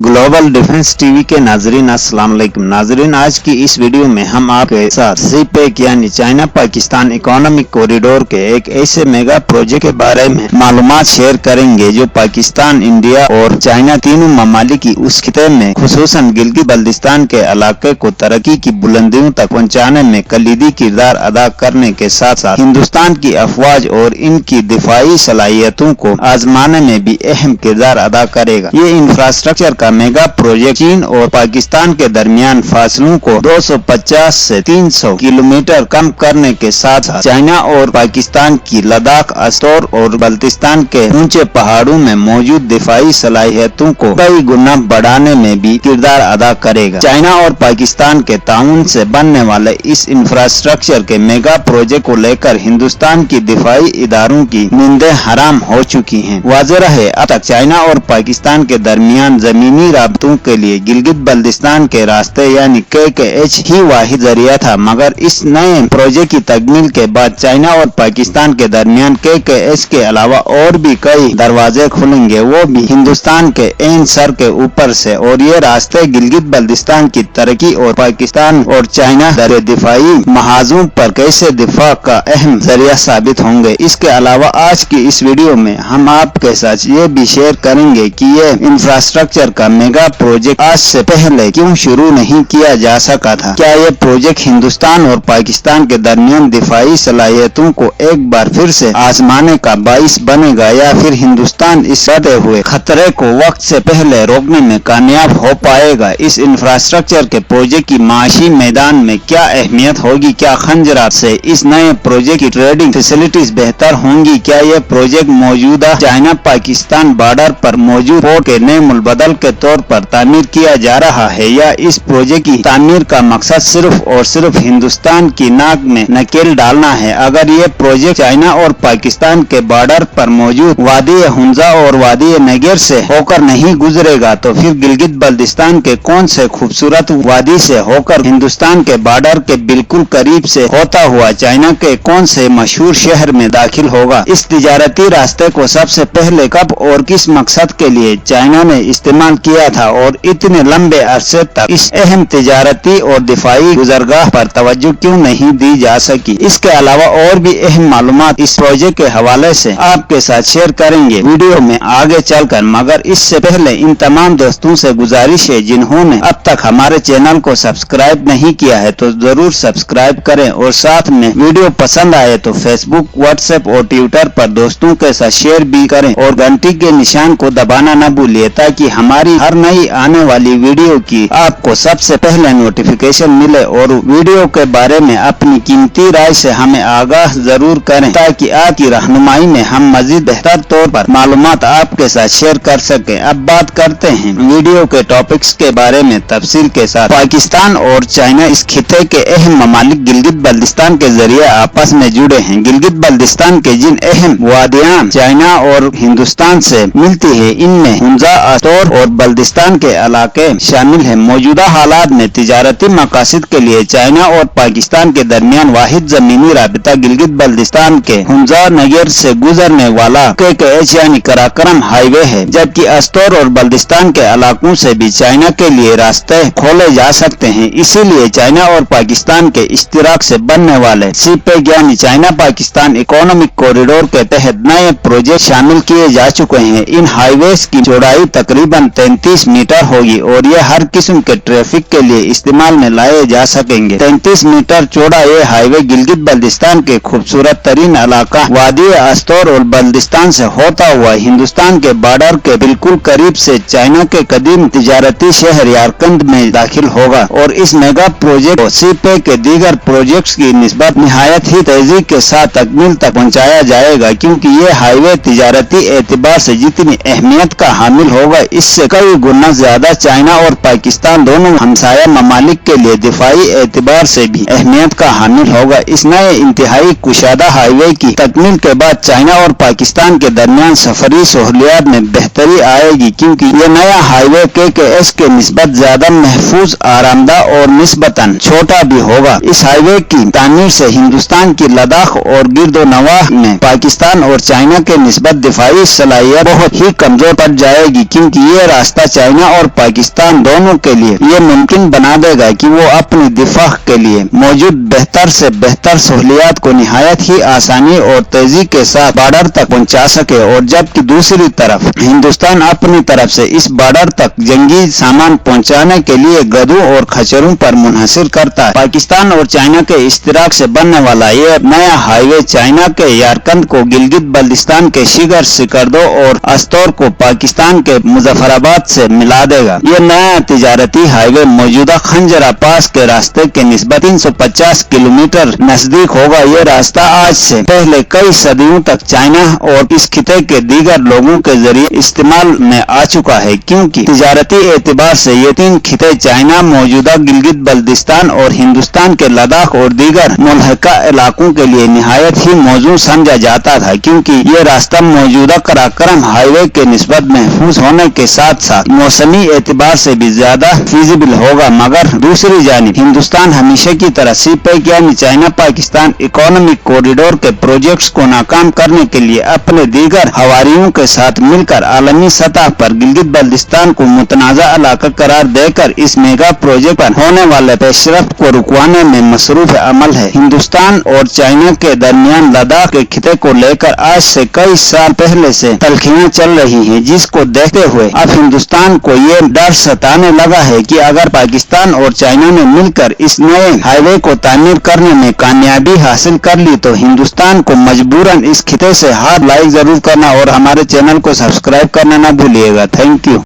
Global defence TV के नाजरीन अस्सलाम वालेकुम। नाजरीन, आज की इस वीडियो में हम आपके साथ सीपेक यानी चाइना पाकिस्तान इकोनॉमिक कॉरिडोर के एक ऐसे मेगा प्रोजेक्ट के बारे में मालूमात शेयर करेंगे जो पाकिस्तान, इंडिया और चाइना तीनों ममालिक की उस खिते में खुसूसन गिलगित बल्तिस्तान के इलाके को तरक्की की बुलंदियों तक पहुँचाने में कलीदी किरदार अदा करने के साथ साथ हिंदुस्तान की अफवाज और इनकी दिफाई सलाहियतों को आजमाने में भी अहम किरदार अदा करेगा। ये इंफ्रास्ट्रक्चर का मेगा प्रोजेक्ट चीन और पाकिस्तान के दरमियान फासलों को 250 से 300 किलोमीटर कम करने के साथ साथ चाइना और पाकिस्तान की लद्दाख, अस्तर और बल्तिस्तान के ऊंचे पहाड़ों में मौजूद दिफाई सलाहियतों को कई गुना बढ़ाने में भी किरदार अदा करेगा। चाइना और पाकिस्तान के ताउन से बनने वाले इस इंफ्रास्ट्रक्चर के मेगा प्रोजेक्ट को लेकर हिंदुस्तान की दिफाई इदारों की नींदें हराम हो चुकी हैं। वाज़ेह है, अब तक चाइना और पाकिस्तान के दरमियान जमीनी राबतों के लिए गिलगित बल्तिस्तान के रास्ते यानी KKH ही वाहिद जरिया था, मगर इस नए प्रोजेक्ट की तकमील के बाद चाइना और पाकिस्तान के दरमियान KKH के अलावा और भी कई दरवाजे खुलेंगे, वो भी हिंदुस्तान के एन सर के ऊपर से। और ये रास्ते गिलगित बल्तिस्तान की तरक्की और पाकिस्तान और चाइना के दिफाई महाजों पर कैसे दिफा का अहम जरिया साबित होंगे। इसके अलावा आज की इस वीडियो में हम आपके साथ ये भी शेयर करेंगे कि ये इंफ्रास्ट्रक्चर का मेगा प्रोजेक्ट आज से पहले क्यों शुरू नहीं किया जा सका था। क्या ये प्रोजेक्ट हिंदुस्तान और पाकिस्तान के दरमियान दिफाई सलाहियतों को एक बार फिर से आजमाने का बाइस बनेगा, या फिर हिंदुस्तान इस बढ़ते हुए खतरे को वक्त से पहले रोकने में कामयाब हो पाएगा। इस इंफ्रास्ट्रक्चर के प्रोजेक्ट की माशी मैदान में क्या अहमियत होगी, क्या खंजरात से इस नए प्रोजेक्ट की ट्रेडिंग फैसिलिटीज बेहतर होंगी, क्या यह प्रोजेक्ट मौजूदा चाइना पाकिस्तान बॉर्डर पर मौजूद पोर्ट के नए मुलबदल के तौर पर तामीर किया जा रहा है, या इस प्रोजेक्ट की तामीर का मकसद सिर्फ और सिर्फ हिंदुस्तान की नाक में नकेल डालना है। अगर ये प्रोजेक्ट चाइना और पाकिस्तान के बॉर्डर पर मौजूद वादी हुंजा और वादी नगर से होकर नहीं गुजरेगा, तो फिर गिलगित बल्तिस्तान के कौन से खूबसूरत वादी से होकर हिंदुस्तान के बॉर्डर के बिल्कुल करीब से होता हुआ चाइना के कौन से मशहूर शहर में दाखिल होगा। इस तिजारती रास्ते को सबसे पहले कब और किस मकसद के लिए चाइना ने इस्तेमाल किया था, और इतने लंबे अरसे तक इस अहम तिजारती और दिफाई गुजरगाह पर तवज्जो क्यों नहीं दी जा सकी। इसके अलावा और भी अहम मालूमात इस प्रोजेक्ट के हवाले से आपके साथ शेयर करेंगे वीडियो में आगे चलकर। मगर इससे पहले इन तमाम दोस्तों से गुजारिश है जिन्होंने अब तक हमारे चैनल को सब्सक्राइब नहीं किया है तो जरूर सब्सक्राइब करें, और साथ में वीडियो पसंद आए तो फेसबुक, व्हाट्सएप और ट्विटर पर दोस्तों के साथ शेयर भी करें, और घंटी के निशान को दबाना न भूलिए ताकि हमारी हर नई आने वाली वीडियो की आपको सबसे पहले नोटिफिकेशन मिले। और वीडियो के बारे में अपनी कीमती राय से हमें आगाह जरूर करें ताकि आपकी रहनुमाई में हम मजीद बेहतर तौर पर मालूमात आपके साथ शेयर कर सकें। अब बात करते हैं वीडियो के टॉपिक्स के बारे में तफसील के साथ। पाकिस्तान और चाइना इस खिते के अहम ममालिक गिलगित बल्तिस्तान के जरिए आपस में जुड़े हैं। गिलगित बल्तिस्तान के जिन अहम वादियां चाइना और हिंदुस्तान से मिलती है, इनमें हुंजा, अस्तर और बल्तिस्तान के इलाके शामिल है। मौजूदा हालात में तिजारती मकासद के लिए चाइना और पाकिस्तान के दरमियान वाहिद जमीनी राबिता गिलगित बल्तिस्तान के हुंजा नगर से गुजरने वाला KKH यानी कराकरम हाईवे है, जबकि अस्तर और बल्तिस्तान के इलाकों से भी चाइना के लिए रास्ते खोले जा सकते हैं। इसीलिए चाइना और पाकिस्तान के इश्तिराक से बनने वाले सीपेक यानी चाइना पाकिस्तान इकोनॉमिक कॉरिडोर के तहत नए प्रोजेक्ट शामिल किए जा चुके हैं। इन हाईवेज की चौड़ाई तकरीबन 33 मीटर होगी और ये हर किस्म के ट्रैफिक के लिए इस्तेमाल में लाए जा सकेंगे। 33 मीटर चौड़ा ये हाईवे गिलगित बल्तिस्तान के खूबसूरत तरीन इलाका वादी अस्तर और बल्तिस्तान से होता हुआ हिंदुस्तान के बॉर्डर के बिल्कुल करीब से चाइना के कदीम तिजारती शहर यारकंद में दाखिल होगा। और इस मेगा प्रोजेक्ट को सीपेक के दीगर प्रोजेक्ट्स की निस्बत निहायत ही तेजी के साथ तकमील तक पहुँचाया जाएगा, क्योंकि ये हाईवे तिजारती एतबार से जितनी अहमियत का हामिल होगा, इससे कई गुना ज्यादा चाइना और पाकिस्तान दोनों हमसाया ममालिक के लिए दिफाई एतबार से भी अहमियत का हामिल होगा। इस नए इंतहाई कुशादा हाईवे की तकमील के बाद चाइना और पाकिस्तान के दरमियान सफरी सहूलियात में बेहतरी आएगी, क्योंकि ये नया हाईवे KKH के निस्बत ज्यादा महफूज, आरामदा और निस्बतन छोटा भी होगा। इस हाईवे की तामीर से हिंदुस्तान की लद्दाख और गिरदोनवाह में पाकिस्तान और चाइना के निस्बत दिफाई सलाहियत बहुत ही कमजोर पड़ जाएगी, क्योंकि ये रास्ते रास्ता चाइना और पाकिस्तान दोनों के लिए ये मुमकिन बना देगा कि वो अपनी दिफा के लिए मौजूद बेहतर से बेहतर सहूलियात को निहायत ही आसानी और तेजी के साथ बॉर्डर तक पहुंचा सके। और जबकि दूसरी तरफ हिंदुस्तान अपनी तरफ से इस बॉर्डर तक जंगी सामान पहुंचाने के लिए गधों और खच्चरों पर मुनहसर करता है। पाकिस्तान और चाइना के इश्तिराक से बनने वाला ये नया हाईवे चाइना के यारकंद को गिलगित बल्तिस्तान के शिगर सिकरदो और अस्तौर को पाकिस्तान के मुजफ्फराबाद से मिला देगा। ये नया तिजारती हाईवे मौजूदा खंजरा पास के रास्ते के निस्बत 350 किलोमीटर नजदीक होगा। ये रास्ता आज से पहले कई सदियों तक चाइना और इस खिते के दीगर लोगों के जरिए इस्तेमाल में आ चुका है, क्योंकि तिजारती एतबार से ये तीन खिते चाइना, मौजूदा गिलगित बल्तिस्तान और हिंदुस्तान के लद्दाख और दीगर मुल्हका इलाकों के लिए निहायत ही मौजूद समझा जाता था, क्योंकि ये रास्ता मौजूदा कराक्रम हाईवे के निस्बत महफूज होने के साथ साथ मौसमी एतबार से भी ज्यादा फीजिबल होगा। मगर दूसरी जानिब हिंदुस्तान हमेशा की तरह सीपैक यानी चाइना पाकिस्तान इकोनॉमिक कॉरिडोर के प्रोजेक्ट्स को नाकाम करने के लिए अपने दीगर हवारियों के साथ मिलकर आलमी सतह पर गिलगित बल्तिस्तान को मुतनाज़ा इलाका करार देकर इस मेगा प्रोजेक्ट पर होने वाले पेशरफ्त को रुकवाने में मसरूफ अमल है। हिंदुस्तान और चाइना के दरमियान लद्दाख के खिते को लेकर आज से कई साल पहले से तल्खियां चल रही हैं, जिसको देखते हुए अब हिंदुस्तान को ये डर सताने लगा है कि अगर पाकिस्तान और चाइना ने मिलकर इस नए हाईवे को तामीर करने में कामयाबी हासिल कर ली तो हिंदुस्तान को मजबूरन इस खिते से हाथ लाइक जरूर करना और हमारे चैनल को सब्सक्राइब करना ना भूलिएगा। Thank you.